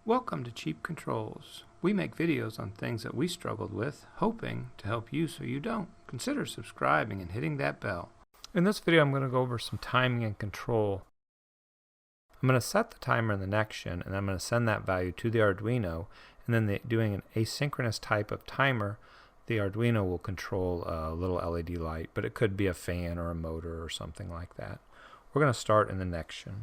Welcome to Cheap Controls. We make videos on things that we struggled with, hoping to help you so you don't. Consider subscribing and hitting that bell. In this video, I'm going to go over some timing and control. I'm going to set the timer in the Nextion, and I'm going to send that value to the Arduino, and then doing an asynchronous type of timer, the Arduino will control a little LED light, but it could be a fan or a motor or something like that. We're going to start in the Nextion.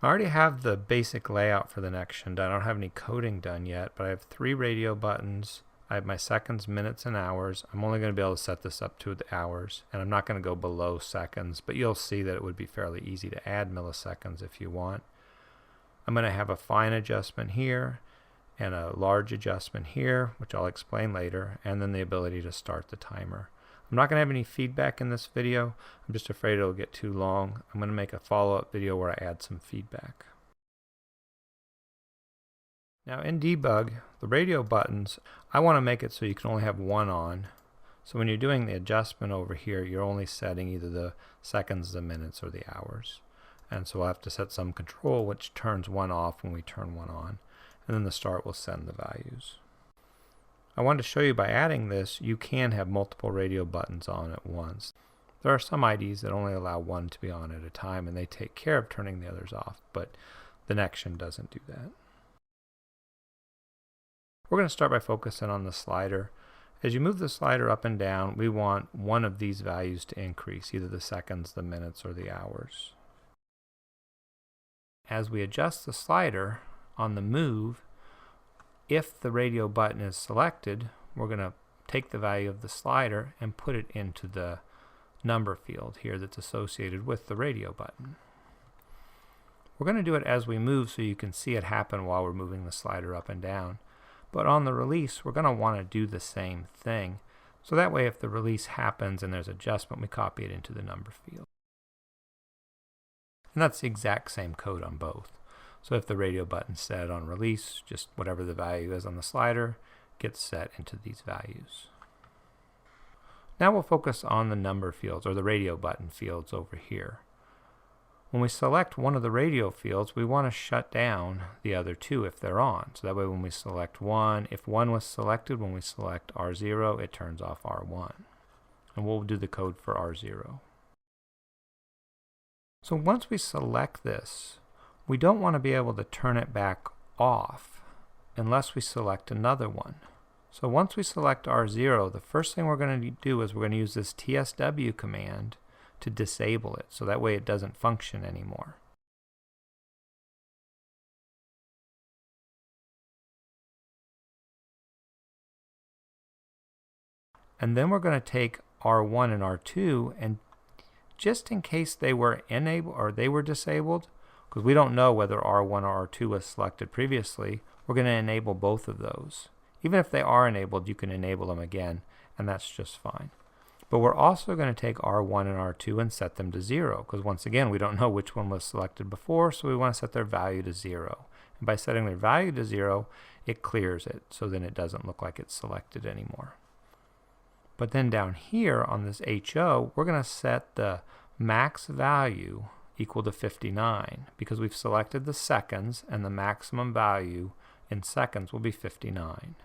I already have the basic layout for the Nextion done. I don't have any coding done yet, but I have 3 radio buttons. I have my seconds, minutes, and hours. I'm only going to be able to set this up to the hours, and I'm not going to go below seconds, but you'll see that it would be fairly easy to add milliseconds if you want. I'm going to have a fine adjustment here and a large adjustment here, which I'll explain later, and then the ability to start the timer. I'm not going to have any feedback in this video. I'm just afraid it'll get too long. I'm going to make a follow-up video where I add some feedback. Now in debug, the radio buttons, I want to make it so you can only have one on. So when you're doing the adjustment over here, you're only setting either the seconds, the minutes, or the hours. And so I'll have to set some control which turns one off when we turn one on. And then the start will send the values. I wanted to show you by adding this, you can have multiple radio buttons on at once. There are some IDs that only allow one to be on at a time, and they take care of turning the others off, but the Nextion doesn't do that. We're going to start by focusing on the slider. As you move the slider up and down, we want one of these values to increase, either the seconds, the minutes, or the hours. As we adjust the slider on the move, if the radio button is selected, we're going to take the value of the slider and put it into the number field here that's associated with the radio button. We're going to do it as we move so you can see it happen while we're moving the slider up and down. But on the release, we're going to want to do the same thing. So that way if the release happens and there's adjustment, we copy it into the number field. And that's the exact same code on both. So if the radio button's set on release, just whatever the value is on the slider gets set into these values. Now we'll focus on the number fields, or the radio button fields over here. When we select one of the radio fields, we want to shut down the other two if they're on. So that way when we select one, if one was selected, when we select R0, it turns off R1. And we'll do the code for R0. So once we select this, we don't want to be able to turn it back off unless we select another one. So once we select R0, the first thing we're going to do is we're going to use this TSW command to disable it, so that way it doesn't function anymore. And then we're going to take R1 and R2, and just in case they were enabled or they were disabled, because we don't know whether R1 or R2 was selected previously, we're going to enable both of those. Even if they are enabled, you can enable them again, and that's just fine. But we're also going to take R1 and R2 and set them to 0, because once again, we don't know which one was selected before, so we want to set their value to 0. And by setting their value to 0, it clears it, so then it doesn't look like it's selected anymore. But then down here on this HO, we're going to set the max value equal to 59, because we've selected the seconds, and the maximum value in seconds will be 59.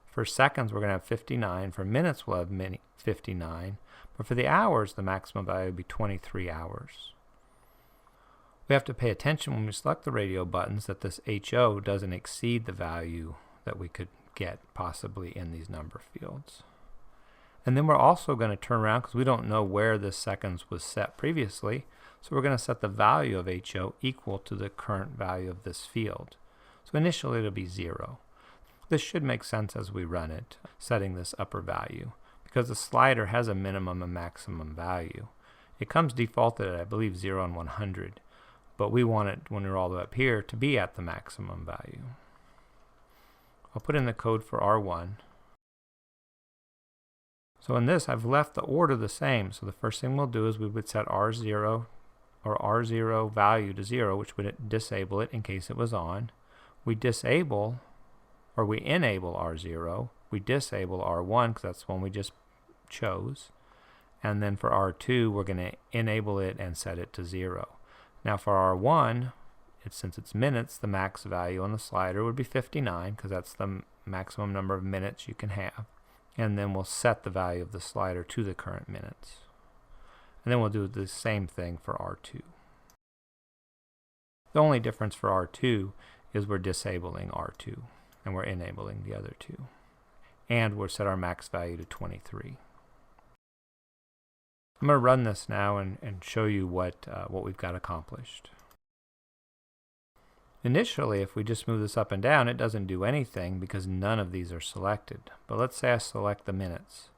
For seconds, we're going to have 59. For minutes, we'll have 59. But for the hours, the maximum value will be 23 hours. We have to pay attention when we select the radio buttons that this HO doesn't exceed the value that we could get possibly in these number fields. And then we're also going to turn around, because we don't know where this seconds was set previously, so we're going to set the value of HO equal to the current value of this field. So initially it'll be 0. This should make sense as we run it, setting this upper value, because the slider has a minimum and maximum value. It comes defaulted at, I believe, 0 and 100, but we want it, when we're all the way up here, to be at the maximum value. I'll put in the code for R1. So in this, I've left the order the same. So the first thing we'll do is we would set R0 or R0 value to 0, which would disable it in case it was on. We disable, or we enable R0. We disable R1 because that's the one we just chose. And then for R2, we're going to enable it and set it to 0. Now for R1, since it's minutes, the max value on the slider would be 59, because that's the maximum number of minutes you can have. And then we'll set the value of the slider to the current minutes. And then we'll do the same thing for R2. The only difference for R2 is we're disabling R2 and we're enabling the other two. And we'll set our max value to 23. I'm going to run this now and show you what we've got accomplished. Initially, if we just move this up and down, it doesn't do anything because none of these are selected. But let's say I select the minutes.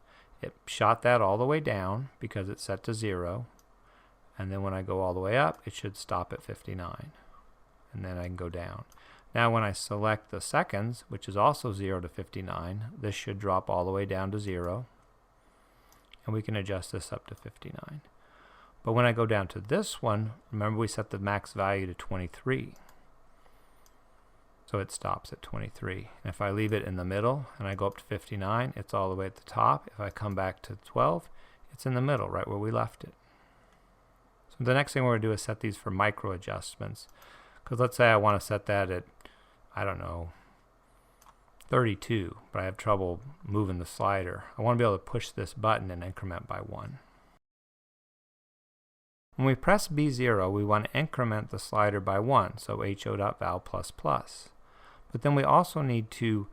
It shot that all the way down because it's set to 0. And then when I go all the way up, it should stop at 59. And then I can go down. Now when I select the seconds, which is also 0 to 59, this should drop all the way down to 0. And we can adjust this up to 59. But when I go down to this one, remember we set the max value to 23. So it stops at 23. And if I leave it in the middle and I go up to 59, it's all the way at the top. If I come back to 12, it's in the middle, right where we left it. So the next thing we're going to do is set these for micro adjustments. Because let's say I want to set that at, I don't know, 32, but I have trouble moving the slider. I want to be able to push this button and increment by 1. When we press B0, we want to increment the slider by 1, so ho.val++. But then we also need to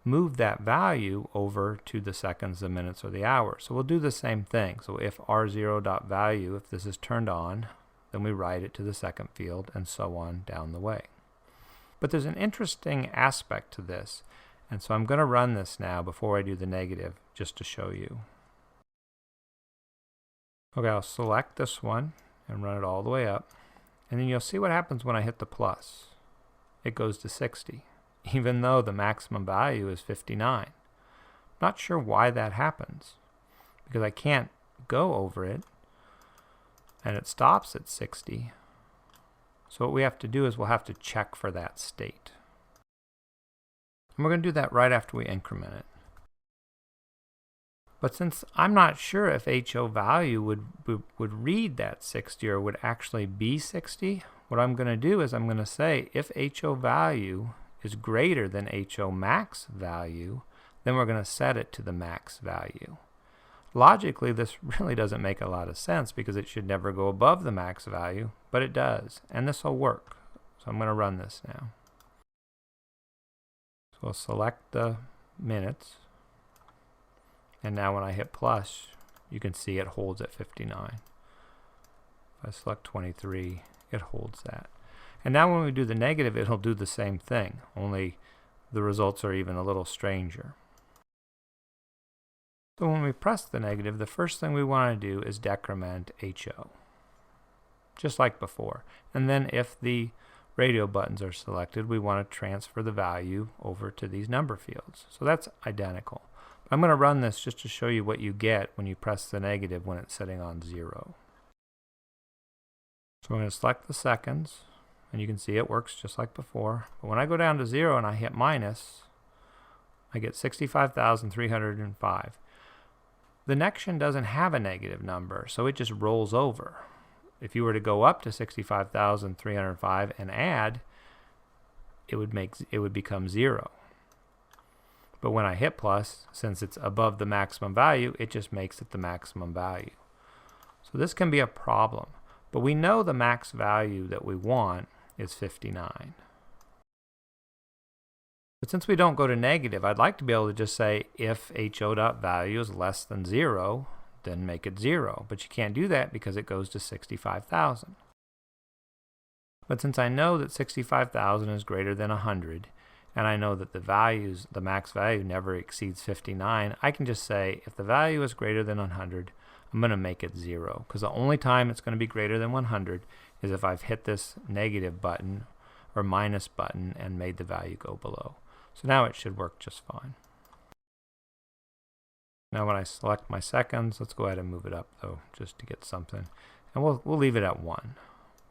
move that value over to the seconds, the minutes, or the hours. So we'll do the same thing. So if r0.value, if this is turned on, then we write it to the second field, and so on down the way. But there's an interesting aspect to this, and so I'm going to run this now before I do the negative, just to show you. Okay, I'll select this one and run it all the way up, and then you'll see what happens when I hit the plus. It goes to 60, even though the maximum value is 59. Not sure why that happens, because I can't go over it, and it stops at 60. So what we have to do is we'll have to check for that state. And we're going to do that right after we increment it. But since I'm not sure if HO value would read that 60 or would actually be 60, what I'm going to do is I'm going to say if HO value is greater than HO max value, then we're going to set it to the max value. Logically, this really doesn't make a lot of sense because it should never go above the max value, but it does, and this will work. So I'm going to run this now. So we'll select the minutes. And now when I hit plus, you can see it holds at 59. If I select 23, it holds that. And now when we do the negative, it'll do the same thing, only the results are even a little stranger. So when we press the negative, the first thing we want to do is decrement HO, just like before. And then if the radio buttons are selected, we want to transfer the value over to these number fields. So that's identical. I'm going to run this just to show you what you get when you press the negative when it's setting on 0. So I'm going to select the seconds, and you can see it works just like before. But when I go down to 0 and I hit minus, I get 65,305. The Nextion doesn't have a negative number, so it just rolls over. If you were to go up to 65,305 and add, it would become 0. But when I hit plus, since it's above the maximum value, it just makes it the maximum value. So this can be a problem. But we know the max value that we want is 59. But since we don't go to negative, I'd like to be able to just say if ho.value is less than 0, then make it 0. But you can't do that because it goes to 65,000. But since I know that 65,000 is greater than 100, and I know that the max value never exceeds 59, I can just say if the value is greater than 100, I'm going to make it 0. Because the only time it's going to be greater than 100 is if I've hit this negative button or minus button and made the value go below. So now it should work just fine. Now when I select my seconds, let's go ahead and move it up though, just to get something. And we'll leave it at 1.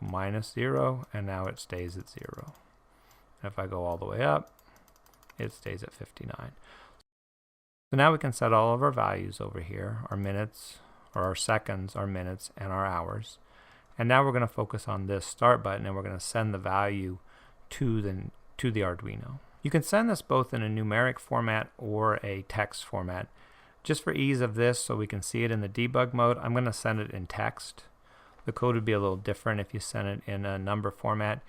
Minus 0, and now it stays at 0. And if I go all the way up, it stays at 59. So now we can set all of our values over here, our minutes, or our seconds, our minutes, and our hours. And now we're going to focus on this start button, and we're going to send the value to the Arduino. You can send this both in a numeric format or a text format. Just for ease of this, so we can see it in the debug mode, I'm going to send it in text. The code would be a little different if you sent it in a number format.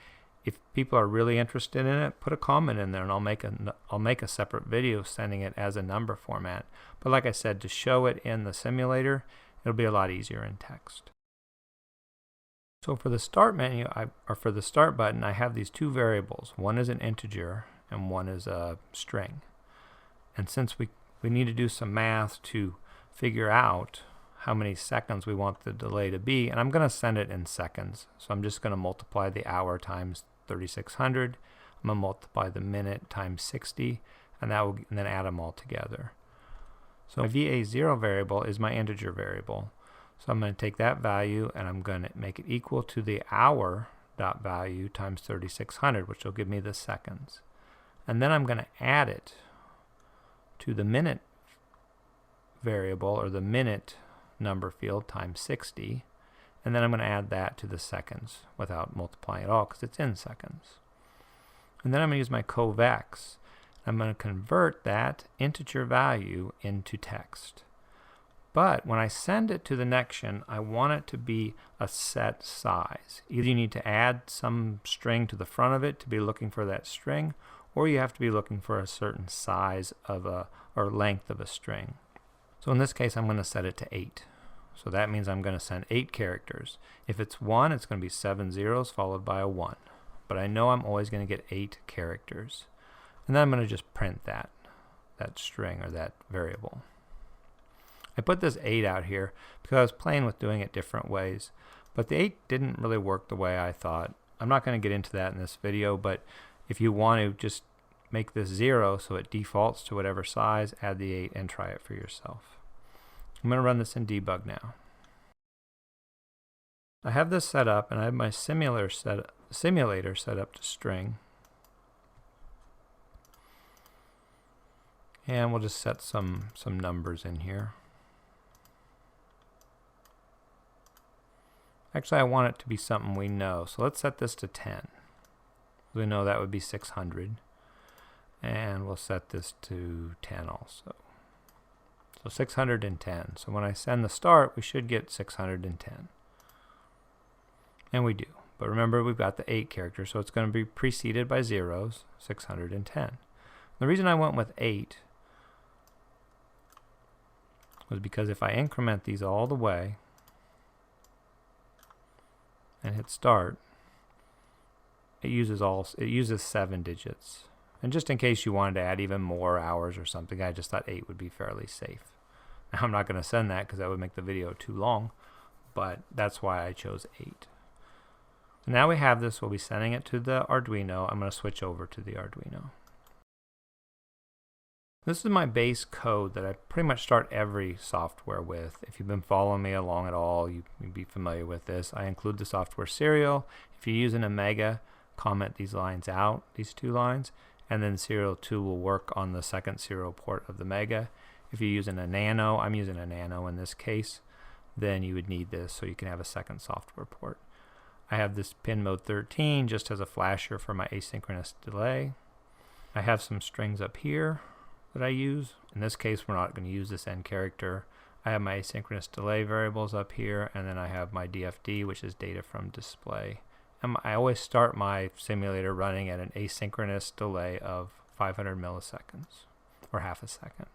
If people are really interested in it, put a comment in there, and I'll make a separate video sending it as a number format. But like I said, to show it in the simulator, it'll be a lot easier in text. So for the start menu, or for the start button, I have these two variables. One is an integer and one is a string. And since we need to do some math to figure out how many seconds we want the delay to be, and I'm going to send it in seconds. So I'm just going to multiply the hour times 3600. I'm going to multiply the minute times 60, and then add them all together. So my VA0 variable is my integer variable. So I'm going to take that value and I'm going to make it equal to the hour.value times 3600, which will give me the seconds. And then I'm going to add it to the minute variable, or the minute number field, times 60. And then I'm going to add that to the seconds without multiplying at all because it's in seconds. And then I'm going to use my covx. I'm going to convert that integer value into text. But when I send it to the Nextion, I want it to be a set size. Either you need to add some string to the front of it to be looking for that string, or you have to be looking for a certain size of or length of a string. So in this case, I'm going to set it to 8. So that means I'm going to send 8 characters. If it's 1, it's going to be 7 zeros followed by a 1. But I know I'm always going to get 8 characters. And then I'm going to just print that string or that variable. I put this 8 out here because I was playing with doing it different ways. But the 8 didn't really work the way I thought. I'm not going to get into that in this video, but if you want to just make this 0 so it defaults to whatever size, add the 8 and try it for yourself. I'm going to run this in debug now. I have this set up, and I have my simulator set up to string. And we'll just set some numbers in here. Actually, I want it to be something we know, so let's set this to 10. We know that would be 600. And we'll set this to 10 also. So 610. So when I send the start, we should get 610. And we do. But remember, we've got the 8 characters, so it's going to be preceded by zeros, 610. The reason I went with 8 was because if I increment these all the way and hit start, it uses 7 digits. And just in case you wanted to add even more hours or something, I just thought 8 would be fairly safe. Now I'm not going to send that because that would make the video too long, but that's why I chose 8. So now we have this, we'll be sending it to the Arduino. I'm going to switch over to the Arduino. This is my base code that I pretty much start every software with. If you've been following me along at all, you'd be familiar with this. I include the software serial. If you're using a Mega, comment these lines out, these 2 lines, and then serial 2 will work on the second serial port of the Mega. If you're using a Nano, I'm using a Nano in this case, then you would need this so you can have a second software port. I have this pin mode 13 just as a flasher for my asynchronous delay. I have some strings up here that I use. In this case, we're not going to use this end character. I have my asynchronous delay variables up here, and then I have my DFD, which is data from display. And I always start my simulator running at an asynchronous delay of 500 milliseconds, or half a second.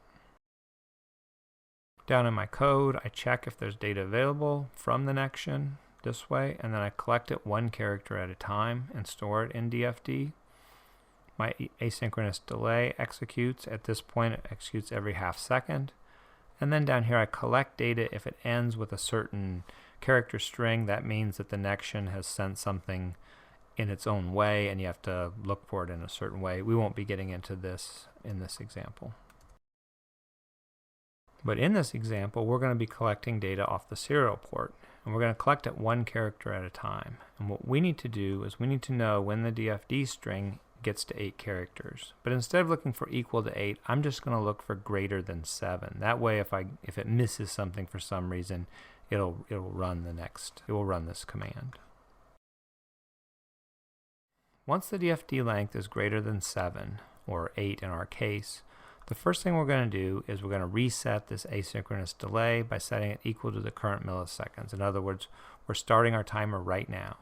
Down in my code, I check if there's data available from the Nextion this way, and then I collect it 1 character at a time and store it in DFD. My asynchronous delay executes. At this point, it executes every half second. And then down here, I collect data if it ends with a certain character string. That means that the Nextion has sent something in its own way, and you have to look for it in a certain way. We won't be getting into this in this example. But in this example, we're going to be collecting data off the serial port, and we're going to collect it 1 character at a time. And what we need to do is we need to know when the DFD string gets to 8 characters. But instead of looking for equal to 8, I'm just going to look for greater than 7. That way, if it misses something for some reason, it will run this command. Once the DFD length is greater than 7, or 8 in our case, the first thing we're going to do is we're going to reset this asynchronous delay by setting it equal to the current milliseconds. In other words, we're starting our timer right now.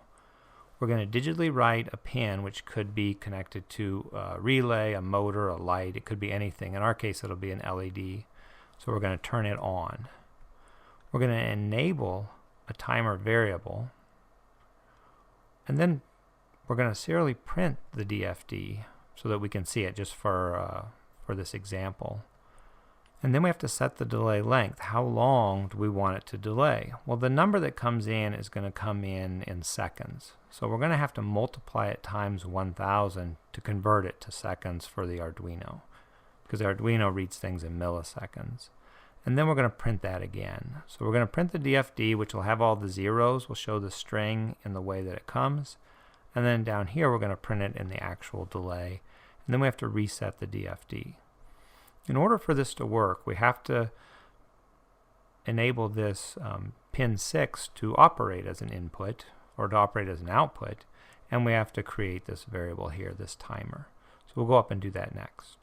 We're going to digitally write a pin, which could be connected to a relay, a motor, a light. It could be anything. In our case, it'll be an LED. So we're going to turn it on. We're going to enable a timer variable, and then we're going to serially print the DFD so that we can see it, just for this example. And then we have to set the delay length. How long do we want it to delay? Well, the number that comes in is going to come in seconds. So we're going to have to multiply it times 1000 to convert it to seconds for the Arduino, because the Arduino reads things in milliseconds. And then we're going to print that again. So we're going to print the DFD, which will have all the zeros. We'll show the string in the way that it comes. And then down here, we're going to print it in the actual delay. And then we have to reset the DFD. In order for this to work, we have to enable this pin 6 to operate as an input, or to operate as an output. And we have to create this variable here, this timer. So we'll go up and do that next.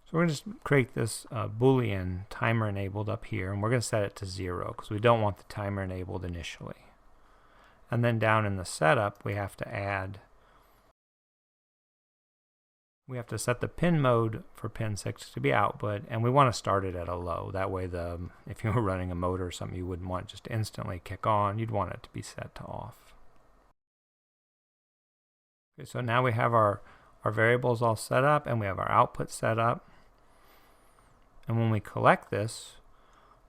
So we're going to just create this Boolean timer enabled up here, and we're going to set it to 0 because we don't want the timer enabled initially. And then down in the setup, we have to set the pin mode for pin 6 to be output, and we want to start it at a low. That way, if you were running a motor or something you wouldn't want just to instantly kick on, you'd want it to be set to off. Okay, so now we have our variables all set up, and we have our output set up. And when we collect this,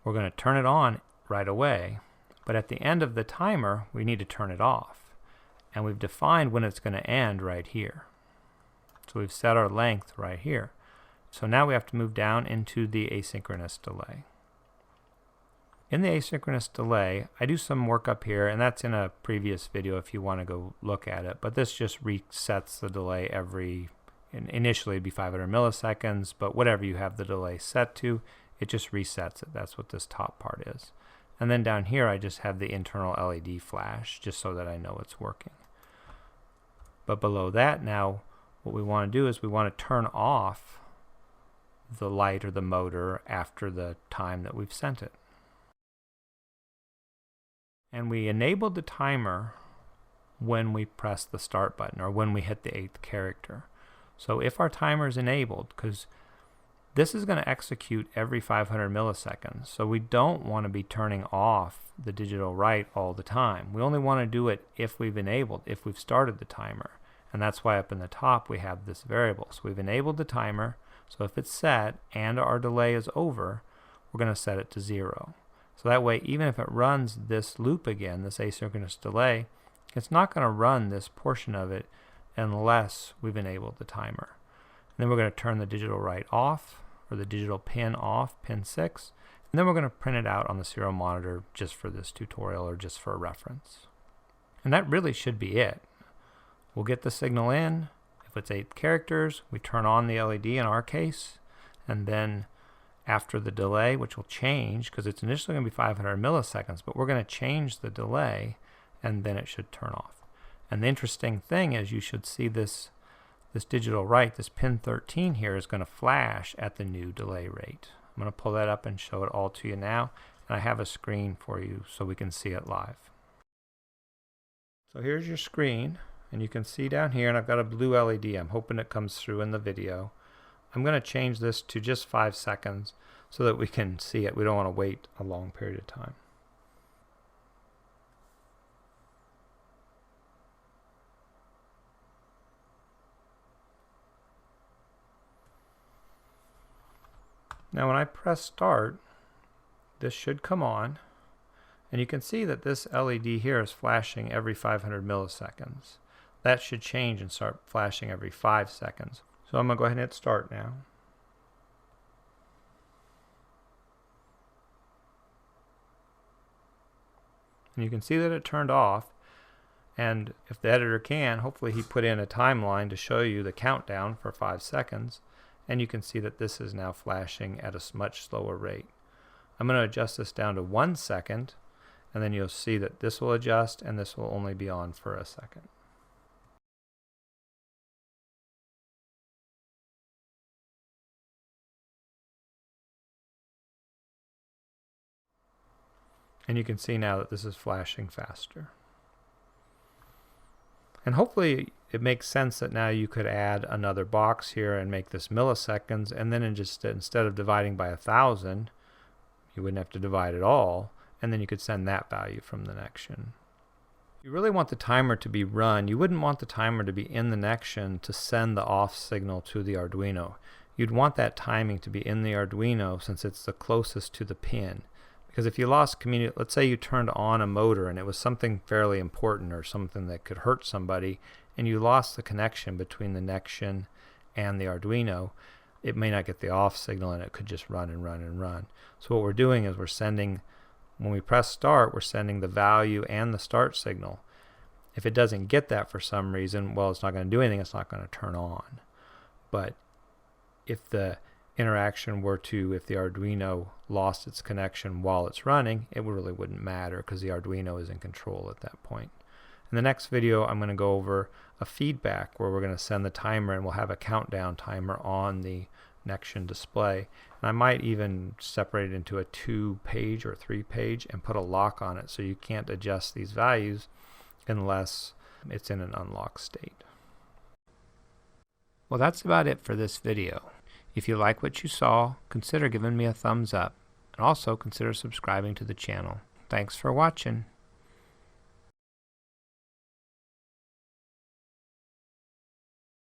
we're going to turn it on right away. But at the end of the timer, we need to turn it off. And we've defined when it's going to end right here. So we've set our length right here. So now we have to move down into the asynchronous delay. In the asynchronous delay, I do some work up here, and that's in a previous video if you want to go look at it. But this just resets the delay initially it'd be 500 milliseconds, but whatever you have the delay set to, it just resets it. That's what this top part is. And then down here, I just have the internal LED flash, just so that I know it's working. But below that now, what we want to do is we want to turn off the light or the motor after the time that we've sent it. And we enabled the timer when we press the start button, or when we hit the 8th character. So if our timer is enabled, because this is going to execute every 500 milliseconds, so we don't want to be turning off the digital write all the time. We only want to do it if we've started the timer. And that's why up in the top we have this variable. So we've enabled the timer, so if it's set and our delay is over, we're going to set it to 0. So that way, even if it runs this loop again, this asynchronous delay, it's not going to run this portion of it unless we've enabled the timer. And then we're going to turn the digital write off, or the digital pin off, pin 6, and then we're going to print it out on the serial monitor just for this tutorial, or just for reference. And that really should be it. We'll get the signal in. If it's 8 characters, we turn on the LED in our case, and then after the delay, which will change because it's initially going to be 500 milliseconds, but we're going to change the delay, and then it should turn off. And the interesting thing is you should see this digital write, this pin 13 here, is going to flash at the new delay rate. I'm going to pull that up and show it all to you now, and I have a screen for you so we can see it live. So here's your screen, and you can see down here, and I've got a blue LED. I'm hoping it comes through in the video. I'm going to change this to just 5 seconds so that we can see it. We don't want to wait a long period of time. Now when I press start, this should come on, and you can see that this LED here is flashing every 500 milliseconds. That should change and start flashing every 5 seconds. So I'm going to go ahead and hit start now. And you can see that it turned off, and if the editor can, hopefully he put in a timeline to show you the countdown for 5 seconds. And you can see that this is now flashing at a much slower rate. I'm going to adjust this down to 1 second, and then you'll see that this will adjust and this will only be on for a second. And you can see now that this is flashing faster. And hopefully it makes sense that now you could add another box here and make this milliseconds, and then instead of dividing by 1,000, you wouldn't have to divide at all, and then you could send that value from the Nextion. If you really want the timer to be run, you wouldn't want the timer to be in the Nextion to send the off signal to the Arduino. You'd want that timing to be in the Arduino since it's the closest to the pin. Because if you lost let's say you turned on a motor and it was something fairly important or something that could hurt somebody, and you lost the connection between the Nextion and the Arduino, it may not get the off signal and it could just run and run and run. So what we're doing is when we press start, we're sending the value and the start signal. If it doesn't get that for some reason, well, it's not going to do anything, it's not going to turn on. But if the interaction if the Arduino lost its connection while it's running, it really wouldn't matter because the Arduino is in control at that point. In the next video, I'm going to go over a feedback where we're going to send the timer and we'll have a countdown timer on the Nextion display. And I might even separate it into a 2-page or 3-page and put a lock on it so you can't adjust these values unless it's in an unlocked state. Well, that's about it for this video. If you like what you saw, consider giving me a thumbs up, and also consider subscribing to the channel. Thanks for watching.